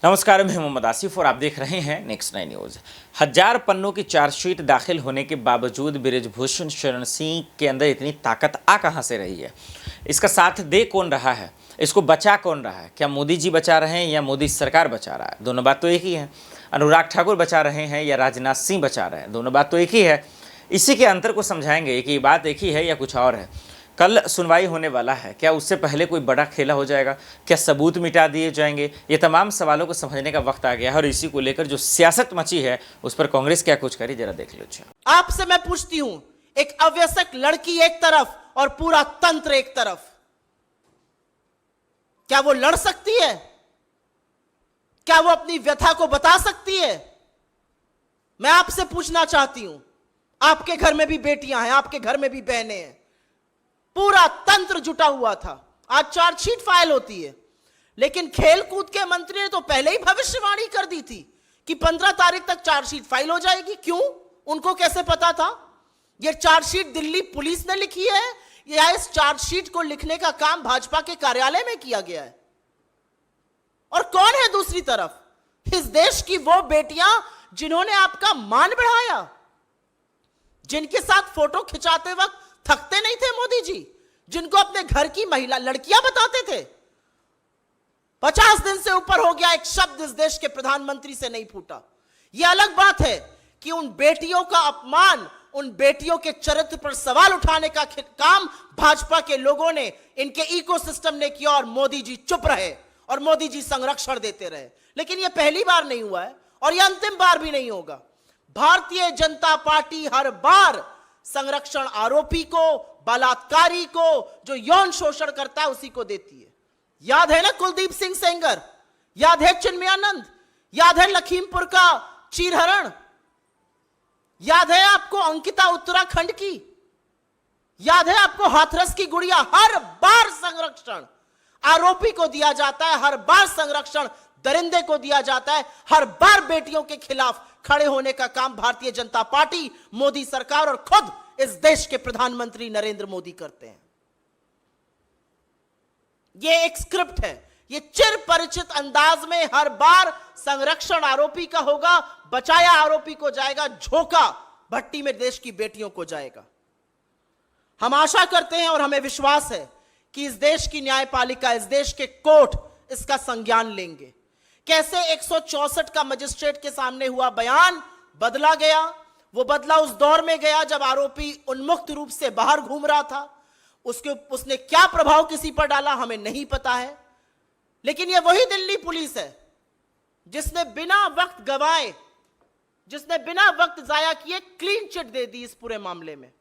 नमस्कार, मैं मोहम्मद आसिफ और आप देख रहे हैं नेक्स्ट 9 न्यूज़। 1000 पन्नों की चार्जशीट दाखिल होने के बावजूद बृजभूषण शरण सिंह के अंदर इतनी ताकत आ कहां से रही है? इसका साथ दे कौन रहा है? इसको बचा कौन रहा है? क्या मोदी जी बचा रहे हैं या मोदी सरकार बचा रहा है? दोनों बात तो एक ही है। अनुराग ठाकुर बचा रहे हैं या राजनाथ सिंह बचा रहे हैं? दोनों बात तो एक ही है। इसी के अंतर को समझाएंगे कि ये बात एक ही है या कुछ और है। कल सुनवाई होने वाला है, क्या उससे पहले कोई बड़ा खेला हो जाएगा? क्या सबूत मिटा दिए जाएंगे? ये तमाम सवालों को समझने का वक्त आ गया है और इसी को लेकर जो सियासत मची है उस पर कांग्रेस क्या कुछ करी, जरा देख लीजिए। आपसे मैं पूछती हूं, एक अवयस्क लड़की एक तरफ और पूरा तंत्र एक तरफ, क्या वो लड़ सकती है? क्या वो अपनी व्यथा को बता सकती है? मैं आपसे पूछना चाहती हूं, आपके घर में भी बेटियां हैं, आपके घर में भी बहनें हैं, पूरा तंत्र जुटा हुआ था। आज चार्जशीट फाइल होती है, लेकिन खेल कूद के मंत्री ने तो पहले ही भविष्यवाणी कर दी थी कि 15 तारीख तक चार्जशीट फाइल हो जाएगी। क्यों? उनको कैसे पता था? यह चार्जशीट दिल्ली पुलिस ने लिखी है या इस चार्जशीट को लिखने का काम भाजपा के कार्यालय में किया गया है? और कौन है दूसरी तरफ? इस देश की वो बेटियां जिन्होंने आपका मान बढ़ाया, जिनके साथ फोटो खिंचाते वक्त थकते नहीं थे मोदी जी, जिनको अपने घर की महिला लड़कियां बताते थे। 50 दिन से ऊपर हो गया, एक शब्द इस देश के प्रधानमंत्री से नहीं फूटा। यह अलग बात है कि उन बेटियों का अपमान, उन बेटियों के चरित्र पर सवाल उठाने का काम भाजपा के लोगों ने, इनके इकोसिस्टम ने किया और मोदी जी चुप रहे और मोदी जी संरक्षण देते रहे। लेकिन यह पहली बार नहीं हुआ है और यह अंतिम बार भी नहीं होगा। भारतीय जनता पार्टी हर बार संरक्षण आरोपी को, बलात्कारी को, जो यौन शोषण करता है उसी को देती है। याद है ना कुलदीप सिंह सेंगर, याद है चिन्मयानंद, याद है लखीमपुर का चीरहरण, याद है आपको अंकिता उत्तराखंड की, याद है आपको हाथरस की गुड़िया। हर बार संरक्षण आरोपी को दिया जाता है, हर बार संरक्षण दरिंदे को दिया जाता है, हर बार बेटियों के खिलाफ खड़े होने का काम भारतीय जनता पार्टी, मोदी सरकार और खुद इस देश के प्रधानमंत्री नरेंद्र मोदी करते हैं। यह एक स्क्रिप्ट है, यह चिर परिचित अंदाज में हर बार संरक्षण आरोपी का होगा, बचाया आरोपी को जाएगा, झोंका भट्टी में देश की बेटियों को जाएगा। हम आशा करते हैं और हमें विश्वास है कि इस देश की न्यायपालिका, इस देश के कोर्ट इसका संज्ञान लेंगे। कैसे 164 का मजिस्ट्रेट के सामने हुआ बयान बदला गया? वो बदला उस दौर में गया जब आरोपी उन्मुक्त रूप से बाहर घूम रहा था। उसने क्या प्रभाव किसी पर डाला हमें नहीं पता है, लेकिन ये वही दिल्ली पुलिस है जिसने बिना वक्त गवाए, जिसने बिना वक्त जाया किए क्लीन चिट दे दी इस पूरे मामले में।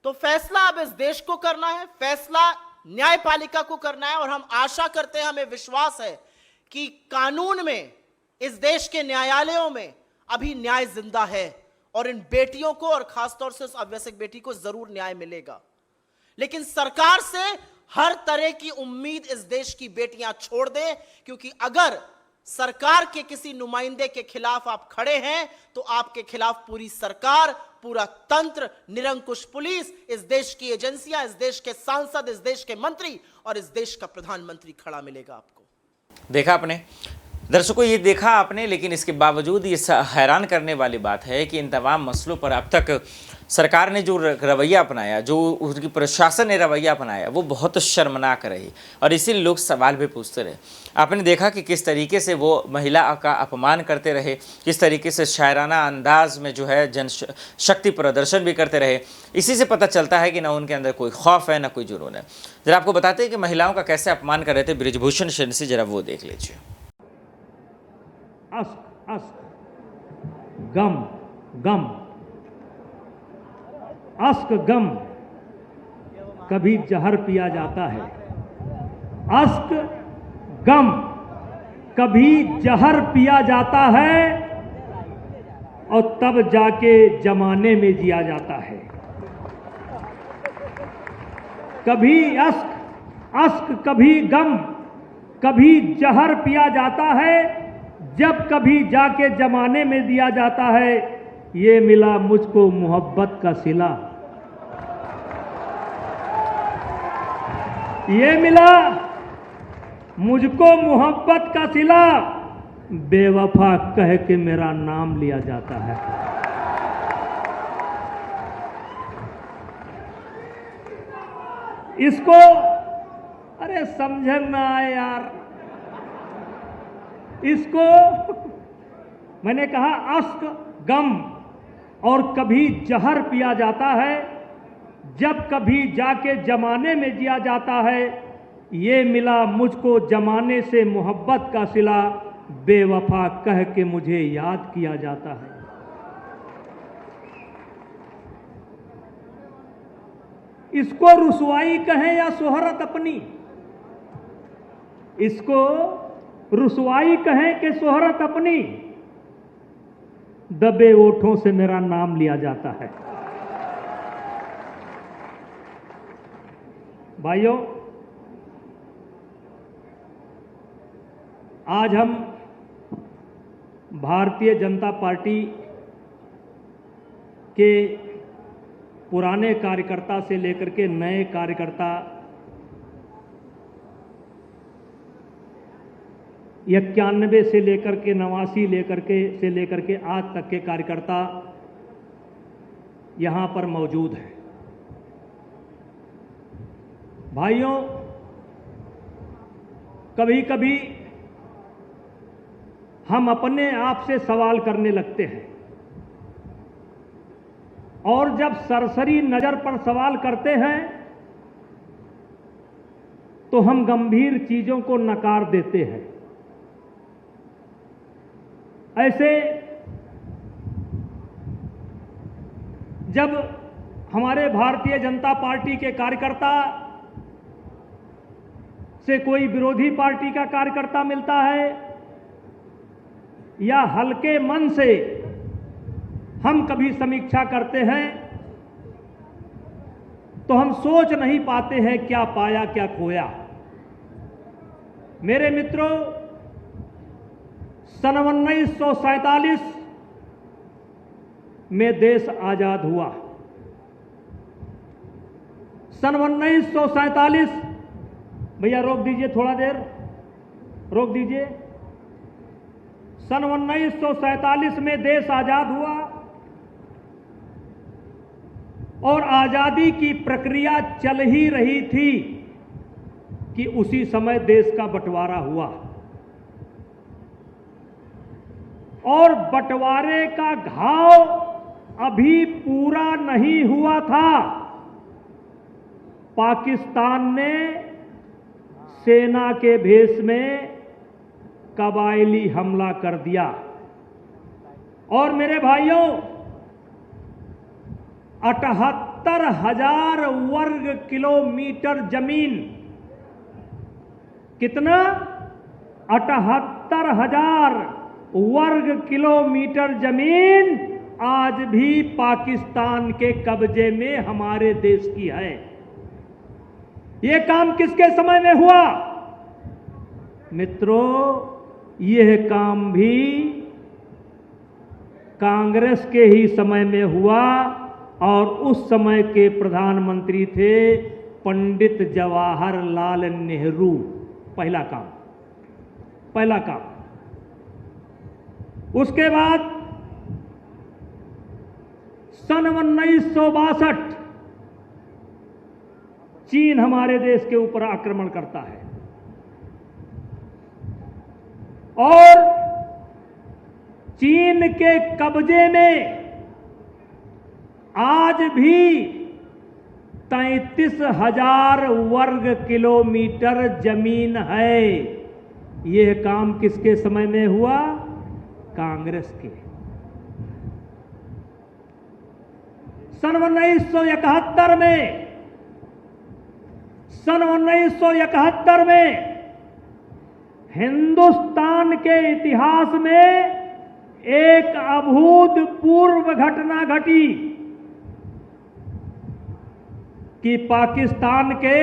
तो फैसला अब इस देश को करना है, फैसला न्यायपालिका को करना है और हम आशा करते हैं, हमें विश्वास है कि कानून में, इस देश के न्यायालयों में अभी न्याय जिंदा है और इन बेटियों को और खासतौर से उस अवयस्क बेटी को जरूर न्याय मिलेगा। लेकिन सरकार से हर तरह की उम्मीद इस देश की बेटियां छोड़ दें, क्योंकि अगर सरकार के किसी नुमाइंदे के खिलाफ आप खड़े हैं तो आपके खिलाफ पूरी सरकार, पूरा तंत्र, निरंकुश पुलिस, इस देश की एजेंसियां, इस देश के सांसद, इस देश के मंत्री और इस देश का प्रधानमंत्री खड़ा मिलेगा आपको। देखा आपने दर्शकों, ये देखा आपने, लेकिन इसके बावजूद ये हैरान करने वाली बात है कि इन तमाम मसलों पर अब तक सरकार ने जो रवैया अपनाया, जो उसकी प्रशासन ने रवैया अपनाया, वो बहुत शर्मनाक रही और इसीलिए लोग सवाल भी पूछते रहे। आपने देखा कि किस तरीके से वो महिला का अपमान करते रहे, किस तरीके से शायराना अंदाज में जो है जनशक्ति प्रदर्शन भी करते रहे। इसी से पता चलता है कि ना उनके अंदर कोई खौफ है ना कोई जुनून है। जरा आपको बताते हैं कि महिलाओं का कैसे अपमान कर रहे थे बृजभूषण शरण सिंह, जरा वो देख लीजिए। अस्क अस्क, गम गम, अस्क गम, कभी जहर पिया जाता है। अस्क गम, कभी जहर पिया जाता है और तब जाके जमाने में जिया जाता है। कभी अस्क अस्क, कभी गम, कभी जहर पिया जाता है, जब कभी जाके जमाने में दिया जाता है। ये मिला मुझको मोहब्बत का सिला, ये मिला मुझको मोहब्बत का सिला बेवफा कह के मेरा नाम लिया जाता है। इसको अरे समझ ना आए यार, इसको मैंने कहा अश्क गम और कभी जहर पिया जाता है, जब कभी जाके जमाने में जिया जाता है। ये मिला मुझको जमाने से मोहब्बत का सिला बेवफा कह के मुझे याद किया जाता है। इसको रुसवाई कहें या शोहरत अपनी, इसको रुसवाई कहें कि शोहरत अपनी, दबे ओठों से मेरा नाम लिया जाता है। भाइयों, आज हम भारतीय जनता पार्टी के पुराने कार्यकर्ता से लेकर के नए कार्यकर्ता, 91 से लेकर के 89 से लेकर के आज तक के कार्यकर्ता यहां पर मौजूद हैं। भाइयों, कभी कभी हम अपने आप से सवाल करने लगते हैं, और जब सरसरी नजर पर सवाल करते हैं तो हम गंभीर चीजों को नकार देते हैं। ऐसे जब हमारे भारतीय जनता पार्टी के कार्यकर्ता से कोई विरोधी पार्टी का कार्यकर्ता मिलता है, या हल्के मन से हम कभी समीक्षा करते हैं, तो हम सोच नहीं पाते हैं क्या पाया क्या खोया। मेरे मित्रों, सन 1947 में देश आजाद हुआ। सन 1947, भैया रोक दीजिए, थोड़ा देर रोक दीजिए। सन 1947 में देश आजाद हुआ और आजादी की प्रक्रिया चल ही रही थी कि उसी समय देश का बंटवारा हुआ, और बंटवारे का घाव अभी पूरा नहीं हुआ था। पाकिस्तान ने सेना के भेष में कबायली हमला कर दिया, और मेरे भाइयों, 78,000 वर्ग किलोमीटर जमीन, कितना? 78,000 वर्ग किलोमीटर जमीन आज भी पाकिस्तान के कब्जे में हमारे देश की है। यह काम किसके समय में हुआ? मित्रों, यह काम भी कांग्रेस के ही समय में हुआ, और उस समय के प्रधानमंत्री थे पंडित जवाहरलाल नेहरू। पहला काम। उसके बाद सन 1962 चीन हमारे देश के ऊपर आक्रमण करता है, और चीन के कब्जे में आज भी 33,000 वर्ग किलोमीटर जमीन है। यह काम किसके समय में हुआ? कांग्रेस के। सन 1971 में हिंदुस्तान के इतिहास में एक अभूतपूर्व घटना घटी कि पाकिस्तान के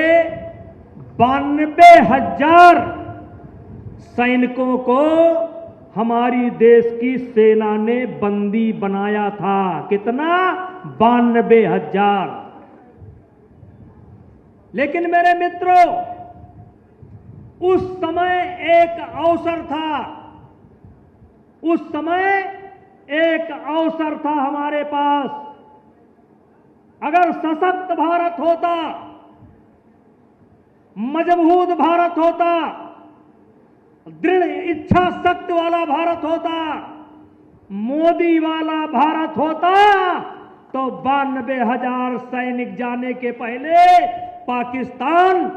92,000 सैनिकों को हमारी देश की सेना ने बंदी बनाया था। कितना? 92,000। लेकिन मेरे मित्रों, उस समय एक अवसर था, उस समय एक अवसर था हमारे पास। अगर सशक्त भारत होता, मजबूत भारत होता, दृढ़ इच्छा शक्ति वाला भारत होता, मोदी वाला भारत होता, तो 92,000 सैनिक जाने के पहले पाकिस्तान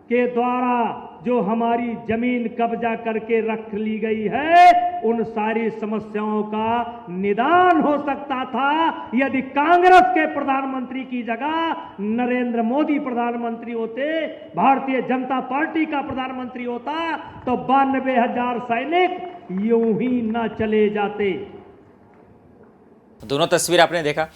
के द्वारा जो हमारी जमीन कब्जा करके रख ली गई है, उन सारी समस्याओं का निदान हो सकता था यदि कांग्रेस के प्रधानमंत्री की जगह नरेंद्र मोदी प्रधानमंत्री होते, भारतीय जनता पार्टी का प्रधानमंत्री होता, तो 92,000 सैनिक यूं ही न चले जाते। दोनों तस्वीर आपने देखा।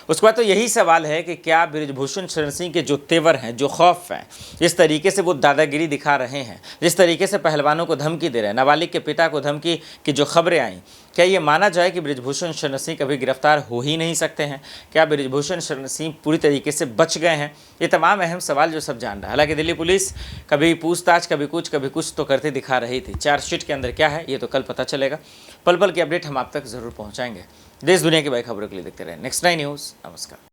उसके बाद तो यही सवाल है कि क्या बृजभूषण शरण सिंह के जो तेवर हैं, जो खौफ हैं, जिस तरीके से वो दादागिरी दिखा रहे हैं, जिस तरीके से पहलवानों को धमकी दे रहे हैं, नाबालिग के पिता को धमकी की जो खबरें आई, क्या ये माना जाए कि बृजभूषण शरण सिंह कभी गिरफ्तार हो ही नहीं सकते हैं? क्या बृजभूषण शरण सिंह पूरी तरीके से बच गए हैं? ये तमाम अहम सवाल जो सब जान रहा है। हालांकि दिल्ली पुलिस कभी पूछताछ, कभी कुछ तो करते दिखा रही थी। चार्जशीट के अंदर क्या है ये तो कल पता चलेगा। पल पल की अपडेट हम आप तक जरूर पहुँचाएंगे। देश दुनिया की बड़ी खबरों के लिए देखते रहे नेक्स्ट 9 न्यूज़। नमस्कार।